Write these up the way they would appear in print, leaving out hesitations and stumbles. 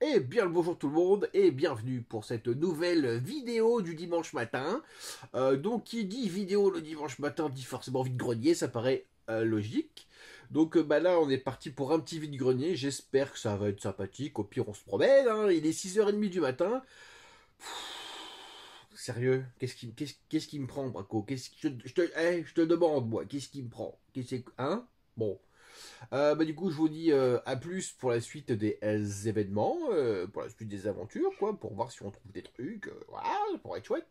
Eh bien le bonjour tout le monde et bienvenue pour cette nouvelle vidéo du dimanche matin. Donc qui dit vidéo le dimanche matin dit forcément vide-grenier, ça paraît logique. Donc là on est parti pour un petit vide-grenier, j'espère que ça va être sympathique, au pire on se promène, hein. Il est 6h30 du matin. Sérieux, qu'est-ce qui me prend, Braco? Je te demande, moi, qu'est-ce qui me prend? Hein? Bon. Du coup, je vous dis à plus pour la suite des événements, pour la suite des aventures, quoi, pour voir si on trouve des trucs. Voilà, ça pourrait être chouette.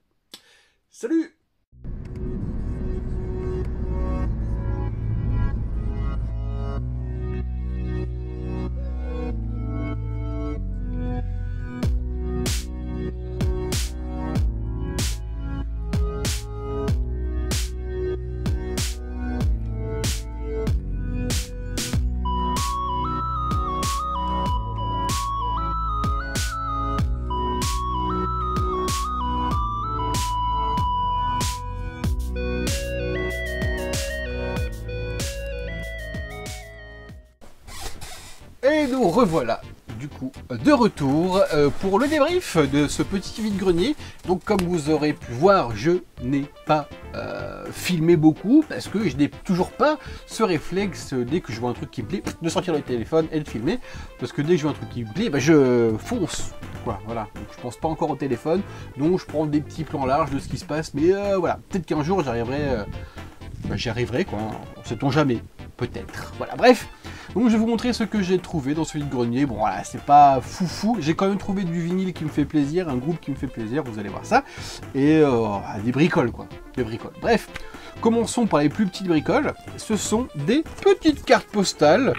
Salut! Et nous revoilà, du coup, de retour pour le débrief de ce petit vide-grenier. Donc, comme vous aurez pu voir, je n'ai pas filmé beaucoup parce que je n'ai toujours pas ce réflexe dès que je vois un truc qui me plaît, de sortir le téléphone et de filmer. Parce que dès que je vois un truc qui me plaît, je fonce, quoi, voilà. Donc, je pense pas encore au téléphone, donc je prends des petits plans larges de ce qui se passe. Mais voilà, peut-être qu'un jour j'y arriverai, quoi. Sait-on jamais, peut-être. Voilà, bref. Donc je vais vous montrer ce que j'ai trouvé dans ce vide-grenier. Bon voilà, c'est pas foufou. J'ai quand même trouvé du vinyle qui me fait plaisir, un groupe qui me fait plaisir, vous allez voir ça. Et des bricoles, quoi. Des bricoles. Bref, commençons par les plus petites bricoles. Ce sont des petites cartes postales.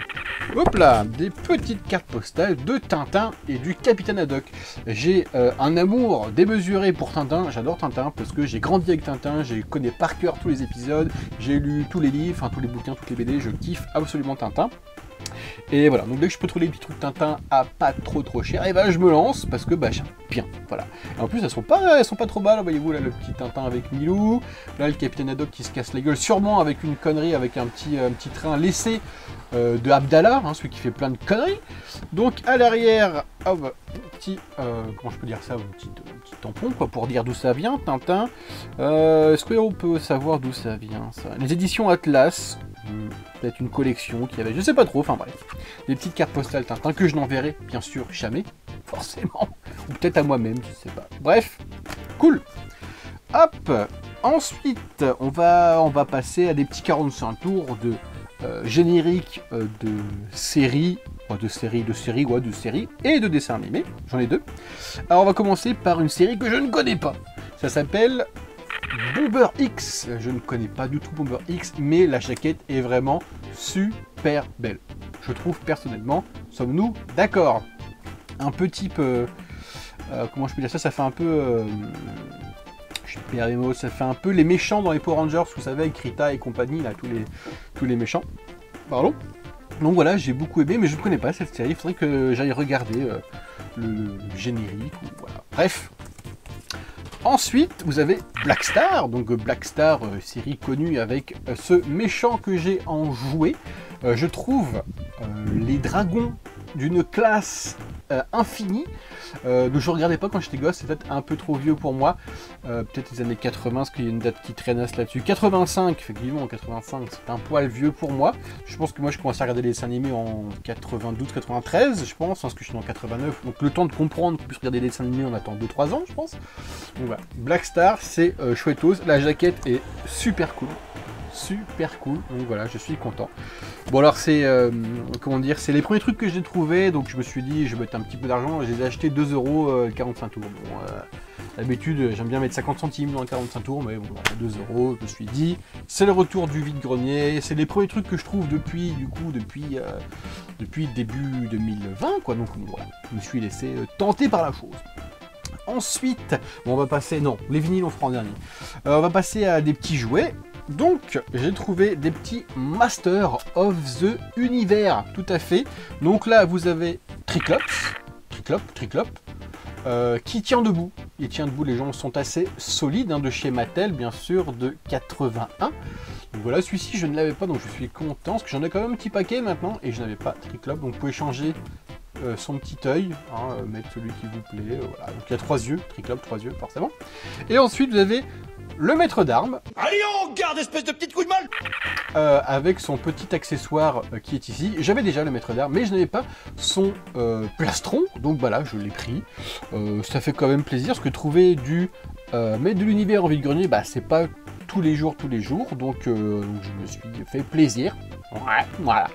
Hop là, des petites cartes postales de Tintin et du Capitaine Haddock. J'ai un amour démesuré pour Tintin. J'adore Tintin parce que j'ai grandi avec Tintin. Je connais par cœur tous les épisodes. J'ai lu tous les livres, enfin tous les bouquins, toutes les BD. Je kiffe absolument Tintin. Et voilà, donc dès que je peux trouver des petits trucs Tintin à pas trop cher, et je me lance parce que j'aime bien, voilà. Et en plus elles sont pas trop mal, voyez-vous là le petit Tintin avec Milou, là le Capitaine Haddock qui se casse la gueule, sûrement avec une connerie, avec un petit train laissé de Abdallah, hein, celui qui fait plein de conneries. Donc à l'arrière, petit, comment je peux dire ça, un petit tampon quoi, pour dire d'où ça vient, Tintin. Est-ce qu'on peut savoir d'où ça vient ça? Les éditions Atlas. Peut-être une collection qui avait, je sais pas trop, enfin bref, des petites cartes postales Tintin que je n'enverrai bien sûr jamais, forcément, ou peut-être à moi-même, je sais pas. Bref, cool. Hop, ensuite on va passer à des petits 45 tours de générique de séries et de dessins animés. J'en ai deux. Alors on va commencer par une série que je ne connais pas. Ça s'appelle Bomber X. Je ne connais pas du tout Bomber X, mais la jaquette est vraiment super belle. Je trouve personnellement, sommes-nous d'accord? Un petit peu, comment je peux dire ça? Ça fait un peu, je perds les mots, ça fait un peu les méchants dans les Power Rangers, vous savez, avec Rita et compagnie, là, tous les méchants. Pardon. Donc voilà, j'ai beaucoup aimé, mais je ne connais pas cette série. Il faudrait que j'aille regarder le générique. Ou voilà. Bref. Ensuite, vous avez Black Star, donc Black Star, série connue avec ce méchant que j'ai en jouet. Je trouve les dragons d'une classe infinie. Donc je regardais pas quand j'étais gosse, c'est peut-être un peu trop vieux pour moi. Peut-être les années 80, parce qu'il y a une date qui traînasse là-dessus. 85, effectivement, 85, c'est un poil vieux pour moi. Je pense que moi je commençais à regarder les dessins animés en 92-93, je pense, parce que je suis en 89. Donc le temps de comprendre qu'on puisse regarder les dessins animés, on attend 2-3 ans, je pense. Donc voilà, Black Star, c'est chouettos. La jaquette est super cool. Super cool, donc voilà, je suis content. Bon alors c'est, comment dire, c'est les premiers trucs que j'ai trouvés, donc je me suis dit, je vais mettre un petit peu d'argent, je les ai achetés 2 € 45 tours. Bon, d'habitude, j'aime bien mettre 50 centimes dans 45 tours, mais bon, voilà, 2 €, je me suis dit, c'est le retour du vide-grenier, c'est les premiers trucs que je trouve depuis début 2020, quoi, donc voilà, je me suis laissé tenter par la chose. Ensuite, bon, on va passer, non, les vinyles on fera en dernier, on va passer à des petits jouets. Donc, j'ai trouvé des petits Master of the Universe, tout à fait. Donc là, vous avez Triclops, qui tient debout. Il tient debout, les jambes sont assez solides, hein, de chez Mattel, bien sûr, de 81. Donc voilà, celui-ci, je ne l'avais pas, donc je suis content, parce que j'en ai quand même un petit paquet maintenant, et je n'avais pas Triclops. Donc vous pouvez changer son petit œil, hein, mettre celui qui vous plaît, voilà. Donc il y a 3 yeux, Triclope, 3 yeux forcément. Et ensuite vous avez le maître d'armes. Allez on garde, espèce de petite couille de molle. Avec son petit accessoire qui est ici. J'avais déjà le maître d'armes, mais je n'avais pas son plastron, donc voilà, je l'ai pris. Ça fait quand même plaisir, parce que trouver du maître de l'univers en vide-grenier, bah c'est pas tous les jours, donc je me suis fait plaisir. Ouais, voilà.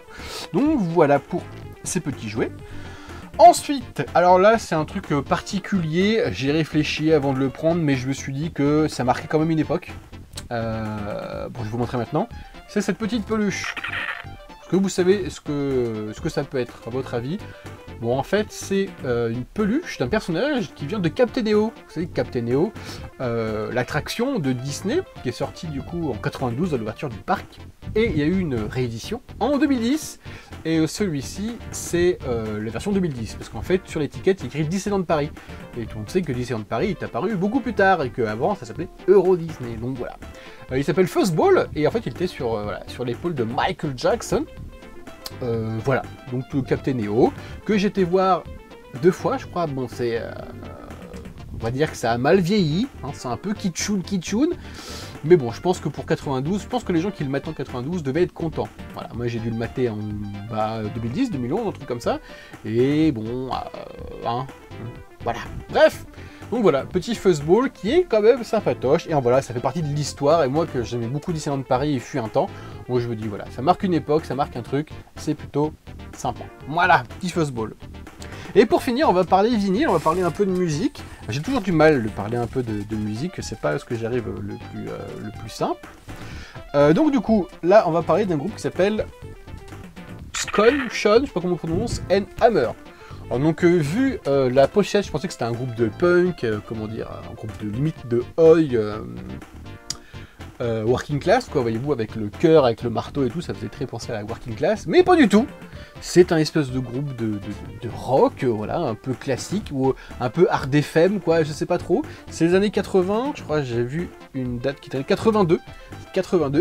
Donc voilà pour ces petits jouets. Ensuite, alors là c'est un truc particulier, j'ai réfléchi avant de le prendre, mais je me suis dit que ça marquait quand même une époque. Bon, je vais vous montrer maintenant. C'est cette petite peluche. Est-ce que vous savez ce que ça peut être, à votre avis? Bon, en fait, c'est une peluche d'un personnage qui vient de Captain EO. Vous savez, Captain EO, l'attraction de Disney, qui est sortie du coup en 92 à l'ouverture du parc. Et il y a eu une réédition en 2010. Et celui-ci, c'est la version 2010. Parce qu'en fait, sur l'étiquette, il écrit Disneyland Paris. Et tout le monde sait que Disneyland Paris est apparu beaucoup plus tard. Et qu'avant, ça s'appelait Euro Disney. Donc voilà. Il s'appelle Fuzzball. Et en fait, il était sur, voilà, sur l'épaule de Michael Jackson. Voilà, donc le Captain EO, que j'ai été voir 2 fois, je crois. Bon, c'est... on va dire que ça a mal vieilli, hein, c'est un peu kitschoun. Mais bon, je pense que pour 92, je pense que les gens qui le matent en 92 devaient être contents. Voilà, moi j'ai dû le mater en 2010, 2011, un truc comme ça. Et bon, hein, voilà. Bref, donc voilà, petit fuzzball qui est quand même sympatoche. Et voilà, ça fait partie de l'histoire. Et moi que j'aimais beaucoup Disneyland Paris, il fut un temps. Moi je me dis voilà, ça marque une époque, ça marque un truc, c'est plutôt sympa. Voilà, petit fuzzball. Et pour finir, on va parler vinyle, on va parler un peu de musique. J'ai toujours du mal de parler un peu de musique, c'est pas ce que j'arrive le plus simple. Donc du coup, là on va parler d'un groupe qui s'appelle Sean, je sais pas comment on prononce, and Hammer. Alors, donc vu la pochette, je pensais que c'était un groupe de punk, comment dire, un groupe de limite de oi. Working Class, quoi, voyez-vous, avec le cœur, avec le marteau et tout, ça faisait très penser à la Working Class, mais pas du tout. C'est un espèce de groupe de rock, voilà, un peu classique, ou un peu hard FM, quoi, je sais pas trop. C'est les années 80, je crois, j'ai vu une date qui était 82,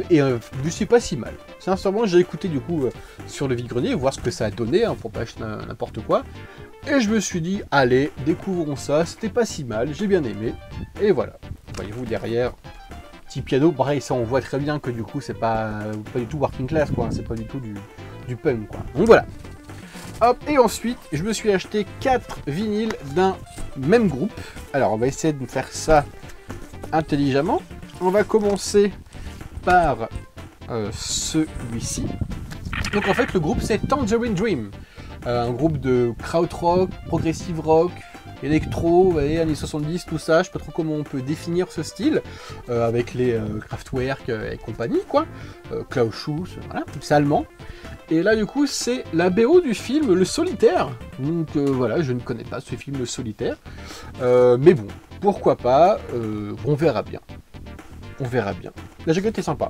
et je suis pas si mal. Sincèrement, j'ai écouté du coup sur le vide-grenier, voir ce que ça a donné, hein, pour pas acheter n'importe quoi. Et je me suis dit, allez, découvrons ça, c'était pas si mal, j'ai bien aimé, et voilà. Voyez-vous derrière... Petit piano, pareil, ça on voit très bien que du coup c'est pas du tout Working Class, quoi, c'est pas du tout du punk, quoi. Donc voilà. Hop, et ensuite je me suis acheté 4 vinyles d'un même groupe. Alors on va essayer de faire ça intelligemment. On va commencer par celui-ci. Donc en fait le groupe c'est Tangerine Dream, un groupe de krautrock, progressive rock, électro, vous voyez, années 70, tout ça, je sais pas trop comment on peut définir ce style, avec les Kraftwerk et compagnie, quoi, Klaus Schuss, voilà, c'est allemand. Et là, du coup, c'est la BO du film Le Solitaire, donc voilà, je ne connais pas ce film Le Solitaire, mais bon, pourquoi pas, on verra bien. La jaquette est sympa.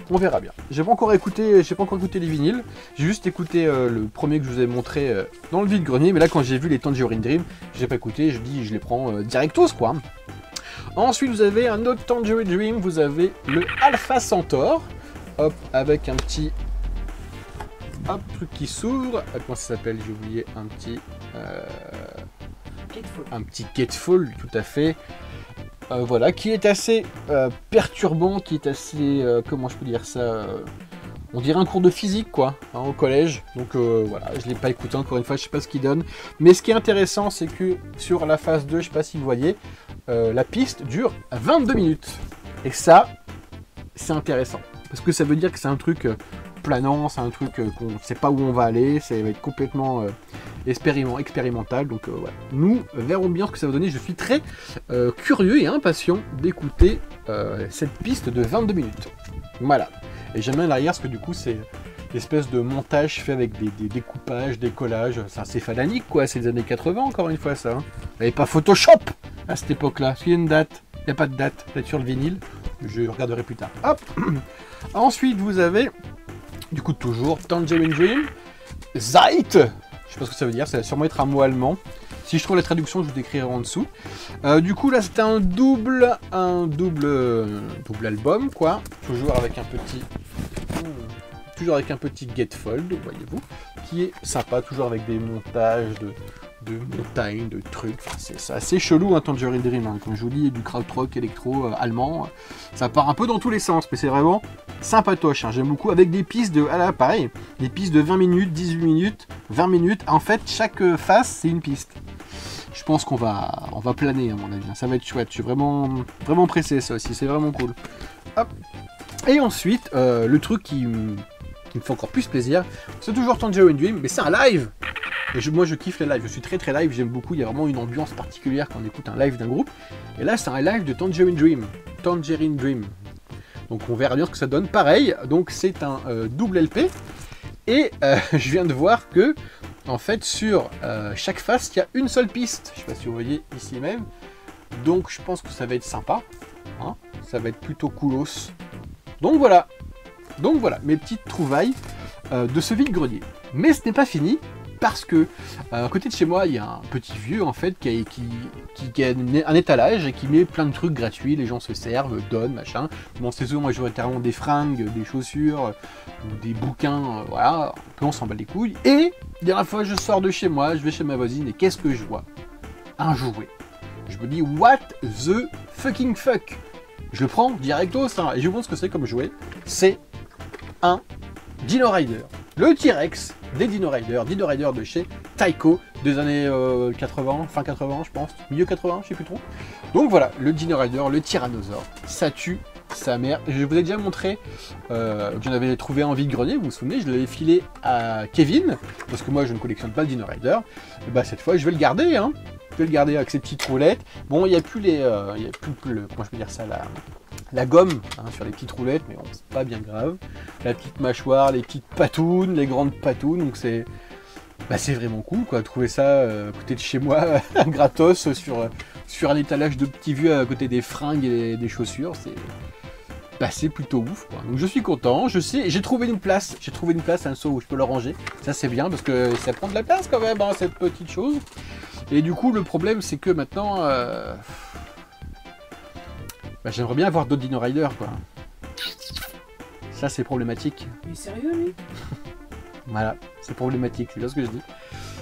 On verra bien. J'ai pas encore écouté les vinyles. J'ai juste écouté le premier que je vous ai montré dans le vide-grenier. Mais là, quand j'ai vu les Tangerine Dream, j'ai pas écouté. Je dis, je les prends directos, quoi. Ensuite, vous avez un autre Tangerine Dream. Vous avez le Alpha Centaur. Hop, avec un petit truc qui s'ouvre. Comment ça s'appelle? J'ai oublié. Un petit Gatefold, tout à fait. Voilà, qui est assez perturbant, qui est assez, comment je peux dire ça, on dirait un cours de physique, quoi, hein, au collège. Donc voilà, je ne l'ai pas écouté encore une fois, je sais pas ce qu'il donne. Mais ce qui est intéressant, c'est que sur la phase 2, je sais pas si vous voyez, la piste dure 22 minutes. Et ça, c'est intéressant. Parce que ça veut dire que c'est un truc planant, c'est un truc qu'on ne sait pas où on va aller, ça va être complètement expérimental. Donc voilà. Nous verrons bien ce que ça va donner. Je suis très curieux et impatient d'écouter cette piste de 22 minutes. Voilà. Et j'aime bien l'arrière parce que du coup c'est l'espèce de montage fait avec des découpages, des collages. C'est assez fananique, quoi. C'est les années 80 encore une fois, ça. Hein. Il n'y avait pas Photoshop à cette époque-là. Est-ce qu'il y a une date? Il n'y a pas de date. Peut-être sur le vinyle. Je regarderai plus tard. Hop. Ensuite vous avez du coup toujours Tangerine Dream, Zeit. Je sais pas ce que ça veut dire, ça va sûrement être un mot allemand. Si je trouve la traduction, je vous décrirai en dessous. Du coup, là, c'était un double album, quoi. Toujours avec un petit gatefold, voyez-vous, qui est sympa, toujours avec des montages de montagnes, de trucs. Enfin, c'est assez chelou, hein, Tangerine Dream. Hein. Comme je vous dis, du krautrock électro allemand. Ça part un peu dans tous les sens, mais c'est vraiment sympatoche. Hein. J'aime beaucoup, avec des pistes de... Ah là, pareil, des pistes de 20 minutes, 18 minutes, 20 minutes. En fait, chaque face, c'est une piste. Je pense qu'on va planer, à mon avis. Ça va être chouette. Je suis vraiment pressé, ça aussi. C'est vraiment cool. Hop. Et ensuite, le truc qui me fait encore plus plaisir, c'est toujours Tangerine Dream, mais c'est un live. Et moi, je kiffe les lives. Je suis très live. J'aime beaucoup. Il y a vraiment une ambiance particulière quand on écoute un live d'un groupe. Et là, c'est un live de Tangerine Dream. Tangerine Dream. Donc, on verra bien ce que ça donne. Pareil. Donc, c'est un double LP. Et je viens de voir que, en fait, sur chaque face, il y a une seule piste. Je ne sais pas si vous voyez ici même. Donc, je pense que ça va être sympa. Hein, ça va être plutôt coolos. Donc, voilà. Mes petites trouvailles de ce vide-grenier. Mais ce n'est pas fini. Parce que à côté de chez moi, il y a un petit vieux en fait qui a un étalage et qui met plein de trucs gratuits. Les gens se servent, donnent, machin. Bon, c'est souvent majoritairement des fringues, des chaussures, ou des bouquins, voilà. Peu on s'en bat les couilles. Et la dernière fois, je sors de chez moi, je vais chez ma voisine et qu'est-ce que je vois? Un jouet. Je me dis, what the fucking fuck? Je le prends directos hein, et je vous montre ce que c'est comme jouet. C'est un Dino Rider. Le T-Rex des Dino Rider de chez Tyco, des années 80, fin 80 je pense, milieu 80, je sais plus trop. Donc voilà, le Dino Rider, le Tyrannosaure, ça tue sa mère. Je vous ai déjà montré que j'en avais trouvé en vide-grenier, vous vous souvenez, je l'avais filé à Kevin, parce que moi je ne collectionne pas le Dino Rider. Et bah cette fois je vais le garder, hein. Je vais le garder avec ses petites roulettes. Bon, il n'y a plus les, comment je peux dire ça, la gomme hein, sur les petites roulettes, mais bon, c'est pas bien grave. La petite mâchoire, les petites patounes, les grandes patounes, donc c'est vraiment cool quoi. Trouver ça à côté de chez moi, gratos sur un étalage de petits vieux à côté des fringues et des chaussures, c'est plutôt ouf quoi. Donc je suis content, je sais, j'ai trouvé une place, un seau où je peux le ranger. Ça c'est bien parce que ça prend de la place quand même, hein, cette petite chose. Et du coup le problème c'est que maintenant j'aimerais bien avoir d'autres Dino Rider quoi. Ça c'est problématique. Il est sérieux lui? Voilà, c'est problématique, c'est bien ce que je dis.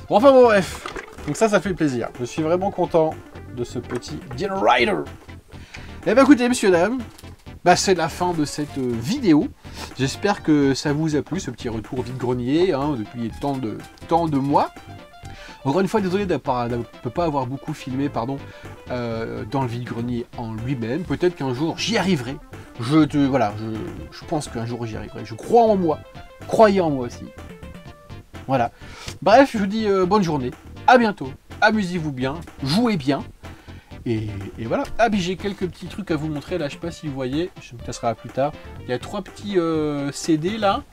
Bon, enfin bon bref. Donc ça fait plaisir. Je suis vraiment content de ce petit Dino Rider. Eh bien écoutez messieurs dames, c'est la fin de cette vidéo. J'espère que ça vous a plu, ce petit retour vide-grenier hein, depuis tant de mois. Encore une fois, désolé de ne pas avoir beaucoup filmé dans le vide-grenier en lui-même. Peut-être qu'un jour, j'y arriverai. Je pense qu'un jour, j'y arriverai. Je crois en moi. Croyez en moi aussi. Voilà. Bref, je vous dis bonne journée. À bientôt. Amusez-vous bien. Jouez bien. Et voilà. Ah, puis j'ai quelques petits trucs à vous montrer. Là, je ne sais pas si vous voyez. Je me testerai plus tard. Il y a 3 petits CD là.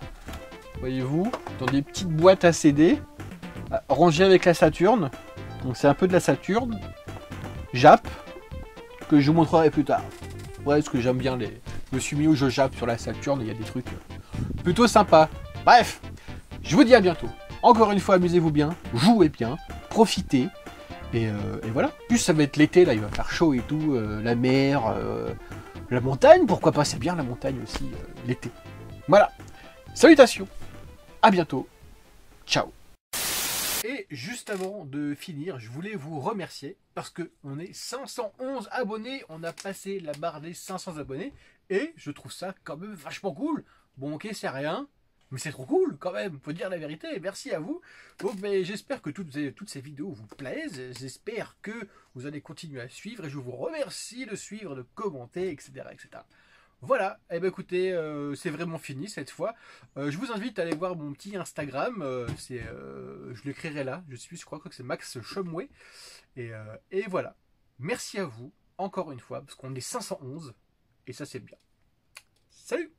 Voyez-vous. Dans des petites boîtes à CD. Rangé avec la Saturne, donc c'est un peu de la Saturne, Jap, que je vous montrerai plus tard. Ouais, parce que j'aime bien je me suis mis au jeu Jap sur la Saturne, il y a des trucs plutôt sympas. Bref, je vous dis à bientôt. Encore une fois, amusez-vous bien, jouez bien, profitez, et voilà. Plus ça va être l'été, là il va faire chaud et tout, la mer, la montagne, pourquoi pas, c'est bien la montagne aussi, l'été. Voilà, salutations, à bientôt, ciao. Et juste avant de finir, je voulais vous remercier parce qu'on est 511 abonnés, on a passé la barre des 500 abonnés et je trouve ça quand même vachement cool. Bon ok c'est rien, mais c'est trop cool quand même, faut dire la vérité, merci à vous. Donc j'espère que toutes ces vidéos vous plaisent, j'espère que vous allez continuer à suivre et je vous remercie de suivre, de commenter, etc. etc. Voilà, et écoutez, c'est vraiment fini cette fois. Je vous invite à aller voir mon petit Instagram, je l'écrirai là, je crois que c'est Max Chomway. Et voilà, merci à vous, encore une fois, parce qu'on est 511, et ça c'est bien. Salut!